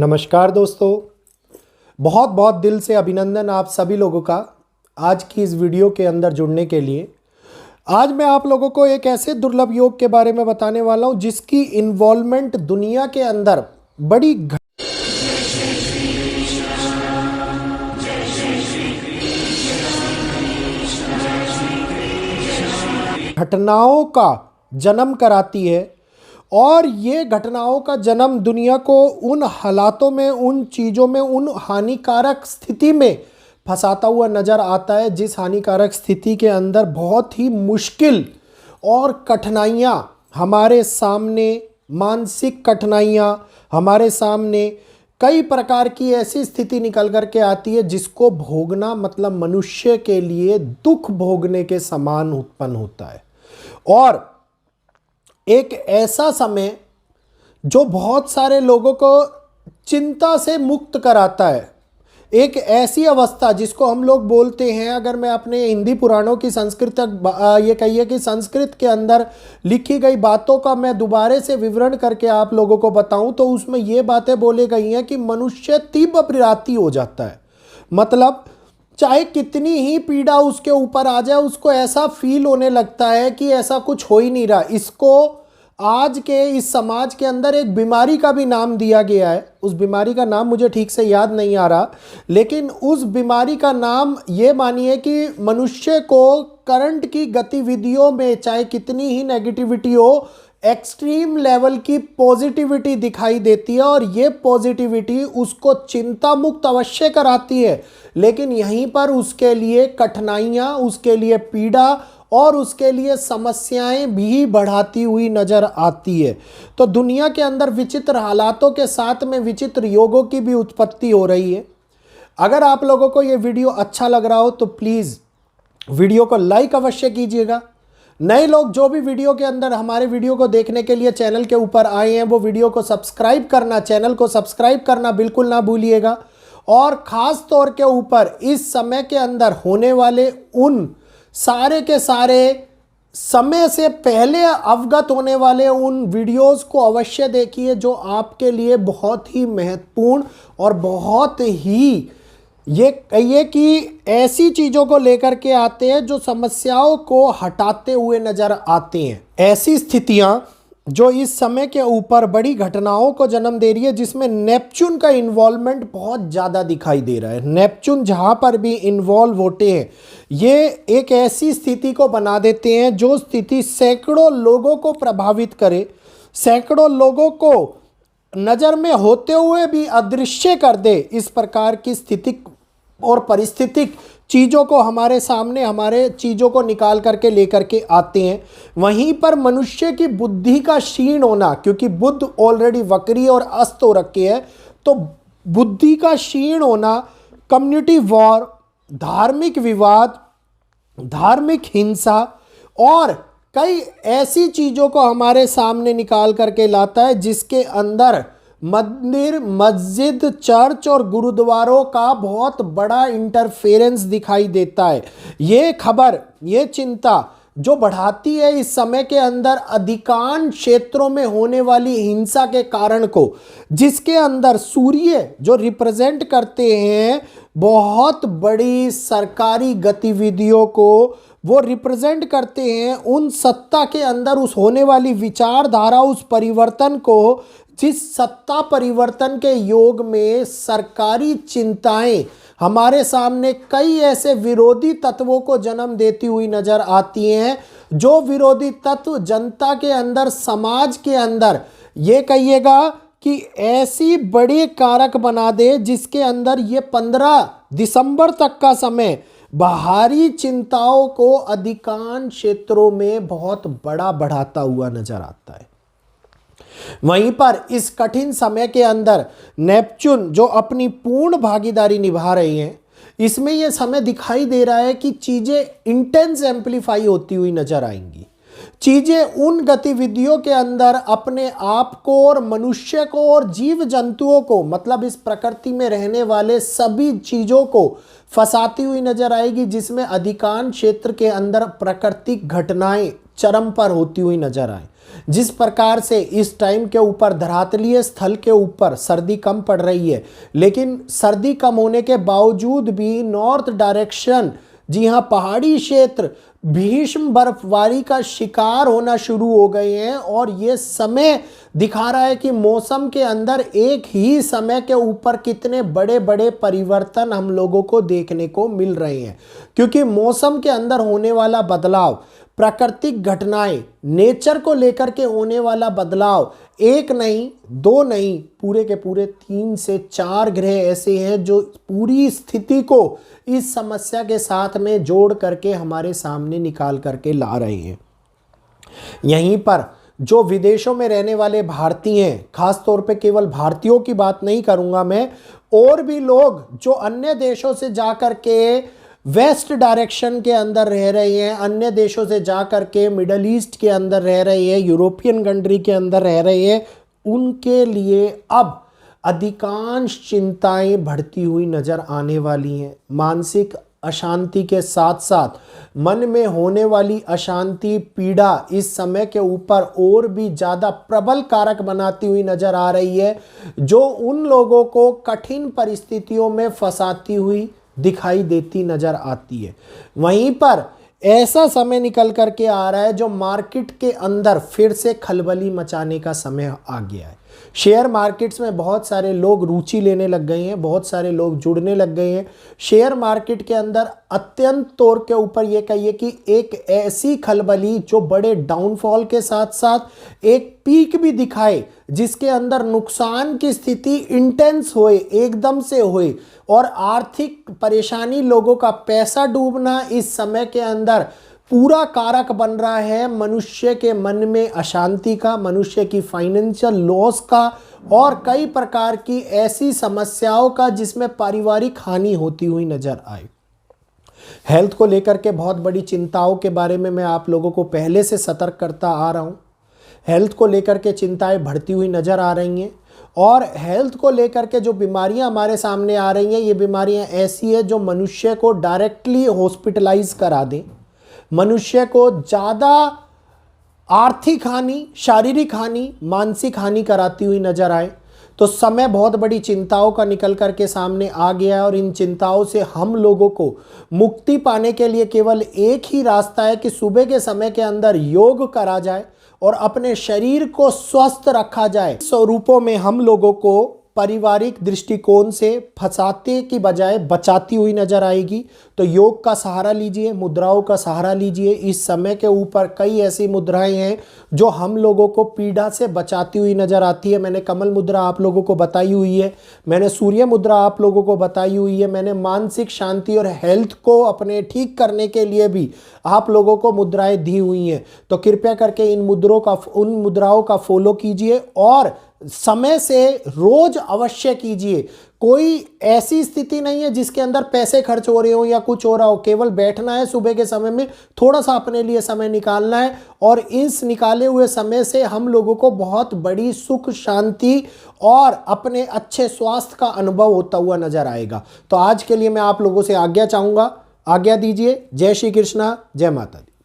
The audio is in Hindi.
नमस्कार दोस्तों, बहुत बहुत दिल से अभिनंदन आप सभी लोगों का आज की इस वीडियो के अंदर जुड़ने के लिए। आज मैं आप लोगों को एक ऐसे दुर्लभ योग के बारे में बताने वाला हूं जिसकी इन्वॉल्वमेंट दुनिया के अंदर बड़ी घटनाओं का जन्म कराती है। और ये घटनाओं का जन्म दुनिया को उन हालातों में, उन चीज़ों में, उन हानिकारक स्थिति में फंसाता हुआ नज़र आता है जिस हानिकारक स्थिति के अंदर बहुत ही मुश्किल और कठिनाइयाँ हमारे सामने, मानसिक कठिनाइयाँ हमारे सामने, कई प्रकार की ऐसी स्थिति निकल कर के आती है जिसको भोगना मतलब मनुष्य के लिए दुख भोगने के समान उत्पन्न होता है। और एक ऐसा समय जो बहुत सारे लोगों को चिंता से मुक्त कराता है, एक ऐसी अवस्था जिसको हम लोग बोलते हैं, अगर मैं अपने हिंदी पुराणों की संस्कृत ये कहिए कि संस्कृत के अंदर लिखी गई बातों का मैं दोबारा से विवरण करके आप लोगों को बताऊं तो उसमें ये बातें बोली गई हैं कि मनुष्य तीव्र अपराधी हो जाता है। मतलब चाहे कितनी ही पीड़ा उसके ऊपर आ जाए, उसको ऐसा फील होने लगता है कि ऐसा कुछ हो ही नहीं रहा। इसको आज के इस समाज के अंदर एक बीमारी का भी नाम दिया गया है। उस बीमारी का नाम मुझे ठीक से याद नहीं आ रहा, लेकिन उस बीमारी का नाम ये मानिए कि मनुष्य को करंट की गतिविधियों में चाहे कितनी ही नेगेटिविटी हो, एक्सट्रीम लेवल की पॉजिटिविटी दिखाई देती है और ये पॉजिटिविटी उसको चिंता मुक्त अवश्य कराती है, लेकिन यहीं पर उसके लिए कठिनाइयाँ, उसके लिए पीड़ा और उसके लिए समस्याएं भी बढ़ाती हुई नजर आती है। तो दुनिया के अंदर विचित्र हालातों के साथ में विचित्र योगों की भी उत्पत्ति हो रही है। अगर आप लोगों को ये वीडियो अच्छा लग रहा हो तो प्लीज़ वीडियो को लाइक अवश्य कीजिएगा। नए लोग जो भी वीडियो के अंदर हमारे वीडियो को देखने के लिए चैनल के ऊपर आए हैं वो वीडियो को सब्सक्राइब करना, चैनल को सब्सक्राइब करना बिल्कुल ना भूलिएगा। और ख़ास तौर के ऊपर इस समय के अंदर होने वाले उन सारे के सारे समय से पहले अवगत होने वाले उन वीडियोस को अवश्य देखिए जो आपके लिए बहुत ही महत्वपूर्ण और बहुत ही ये कहिए कि ऐसी चीज़ों को लेकर के आते हैं जो समस्याओं को हटाते हुए नज़र आते हैं। ऐसी स्थितियां जो इस समय के ऊपर बड़ी घटनाओं को जन्म दे रही है जिसमें नेपच्यून का इन्वॉल्वमेंट बहुत ज़्यादा दिखाई दे रहा है। नेपच्यून जहाँ पर भी इन्वॉल्व होते हैं ये एक ऐसी स्थिति को बना देते हैं जो स्थिति सैकड़ों लोगों को प्रभावित करे, सैकड़ों लोगों को नज़र में होते हुए भी अदृश्य कर दे। इस प्रकार की स्थिति और परिस्थितिक चीज़ों को हमारे सामने, हमारे चीज़ों को निकाल करके लेकर के आते हैं। वहीं पर मनुष्य की बुद्धि का क्षीण होना, क्योंकि बुद्ध ऑलरेडी वक्री और अस्त हो रखे हैं, तो बुद्धि का क्षीण होना, कम्युनिटी वॉर, धार्मिक विवाद, धार्मिक हिंसा और कई ऐसी चीज़ों को हमारे सामने निकाल करके लाता है जिसके अंदर मंदिर, मस्जिद, चर्च और गुरुद्वारों का बहुत बड़ा इंटरफेरेंस दिखाई देता है। ये खबर, ये चिंता जो बढ़ाती है इस समय के अंदर अधिकांश क्षेत्रों में होने वाली हिंसा के कारण को, जिसके अंदर सूर्य जो रिप्रेजेंट करते हैं बहुत बड़ी सरकारी गतिविधियों को, वो रिप्रेजेंट करते हैं उन सत्ता के अंदर उस होने वाली विचारधारा, उस परिवर्तन को, जिस सत्ता परिवर्तन के योग में सरकारी चिंताएं हमारे सामने कई ऐसे विरोधी तत्वों को जन्म देती हुई नजर आती हैं। जो विरोधी तत्व जनता के अंदर, समाज के अंदर ये कहिएगा कि ऐसी बड़ी कारक बना दे जिसके अंदर ये 15 दिसंबर तक का समय बाहरी चिंताओं को अधिकांश क्षेत्रों में बहुत बड़ा बढ़ाता हुआ नजर आता है। वहीं पर इस कठिन समय के अंदर नेपच्यून जो अपनी पूर्ण भागीदारी निभा रही हैं, इसमें यह समय दिखाई दे रहा है कि चीज़ें इंटेंस एम्पलीफाई होती हुई नजर आएंगी। चीज़ें उन गतिविधियों के अंदर अपने आप को और मनुष्य को और जीव जंतुओं को, मतलब इस प्रकृति में रहने वाले सभी चीज़ों को फंसाती हुई नजर आएगी जिसमें अधिकांश क्षेत्र के अंदर प्राकृतिक घटनाएं चरम पर होती हुई नजर आए। जिस प्रकार से इस टाइम के ऊपर धरातलीय स्थल के ऊपर सर्दी कम पड़ रही है, लेकिन सर्दी कम होने के बावजूद भी नॉर्थ डायरेक्शन, जी हाँ, पहाड़ी क्षेत्र भीषण बर्फबारी का शिकार होना शुरू हो गए हैं। और ये समय दिखा रहा है कि मौसम के अंदर एक ही समय के ऊपर कितने बड़े बड़े परिवर्तन हम लोगों को देखने को मिल रहे हैं। क्योंकि मौसम के अंदर होने वाला बदलाव, प्राकृतिक घटनाएं, नेचर को लेकर के होने वाला बदलाव, एक नहीं, दो नहीं, पूरे के पूरे 3 से 4 ग्रह ऐसे हैं जो पूरी स्थिति को इस समस्या के साथ में जोड़ करके हमारे सामने निकाल करके ला रहे हैं। यहीं पर जो विदेशों में रहने वाले भारतीय हैं, खास तौर पे केवल भारतीयों की बात नहीं करूंगा मैं, और भी लोग जो अन्य देशों से जाकर के वेस्ट डायरेक्शन के अंदर रह रहे हैं, अन्य देशों से जाकर के मिडल ईस्ट के अंदर रह रहे हैं, यूरोपियन कंट्री के अंदर रह रहे हैं, उनके लिए अब अधिकांश चिंताएं बढ़ती हुई नजर आने वाली हैं। मानसिक अशांति के साथ साथ मन में होने वाली अशांति, पीड़ा इस समय के ऊपर और भी ज़्यादा प्रबल कारक बनाती हुई नजर आ रही है, जो उन लोगों को कठिन परिस्थितियों में फंसाती हुई दिखाई देती नजर आती है। वहीं पर ऐसा समय निकल करके आ रहा है जो मार्केट के अंदर फिर से खलबली मचाने का समय आ गया है। शेयर मार्केट्स में बहुत सारे लोग रुचि लेने लग गए हैं, बहुत सारे लोग जुड़ने लग गए हैं। शेयर मार्केट के अंदर अत्यंत तौर के ऊपर ये कहिए कि एक ऐसी खलबली जो बड़े डाउनफॉल के साथ साथ एक पीक भी दिखाए, जिसके अंदर नुकसान की स्थिति इंटेंस होए, एकदम से होए, और आर्थिक परेशानी, लोगों का पैसा डूबना इस समय के अंदर पूरा कारक बन रहा है मनुष्य के मन में अशांति का, मनुष्य की फाइनेंशियल लॉस का, और कई प्रकार की ऐसी समस्याओं का जिसमें पारिवारिक हानि होती हुई नजर आए। हेल्थ को लेकर के बहुत बड़ी चिंताओं के बारे में मैं आप लोगों को पहले से सतर्क करता आ रहा हूं। हेल्थ को लेकर के चिंताएं बढ़ती हुई नजर आ रही हैं, और हेल्थ को लेकर के जो बीमारियां हमारे सामने आ रही हैं, ये बीमारियां ऐसी है जो मनुष्य को डायरेक्टली हॉस्पिटलाइज करा दें, मनुष्य को ज़्यादा आर्थिक हानि, शारीरिक हानि, मानसिक हानि कराती हुई नजर आए। तो समय बहुत बड़ी चिंताओं का निकल करके सामने आ गया है, और इन चिंताओं से हम लोगों को मुक्ति पाने के लिए केवल एक ही रास्ता है कि सुबह के समय के अंदर योग करा जाए और अपने शरीर को स्वस्थ रखा जाए। स्वरूपों में हम लोगों को पारिवारिक दृष्टिकोण से फंसाते की बजाय बचाती हुई नजर आएगी। तो योग का सहारा लीजिए, मुद्राओं का सहारा लीजिए। इस समय के ऊपर कई ऐसी मुद्राएं हैं जो हम लोगों को पीड़ा से बचाती हुई नजर आती है। मैंने कमल मुद्रा आप लोगों को बताई हुई है, मैंने सूर्य मुद्रा आप लोगों को बताई हुई है, मैंने मानसिक शांति और हेल्थ को अपने ठीक करने के लिए भी आप लोगों को मुद्राएं दी हुई हैं। तो कृपया करके उन मुद्राओं का फॉलो कीजिए और समय से रोज अवश्य कीजिए। कोई ऐसी स्थिति नहीं है जिसके अंदर पैसे खर्च हो रहे हो या कुछ हो रहा हो, केवल बैठना है सुबह के समय में, थोड़ा सा अपने लिए समय निकालना है, और इस निकाले हुए समय से हम लोगों को बहुत बड़ी सुख, शांति और अपने अच्छे स्वास्थ्य का अनुभव होता हुआ नजर आएगा। तो आज के लिए मैं आप लोगों से आज्ञा चाहूंगा, आज्ञा दीजिए। जय श्री कृष्णा, जय माता दी।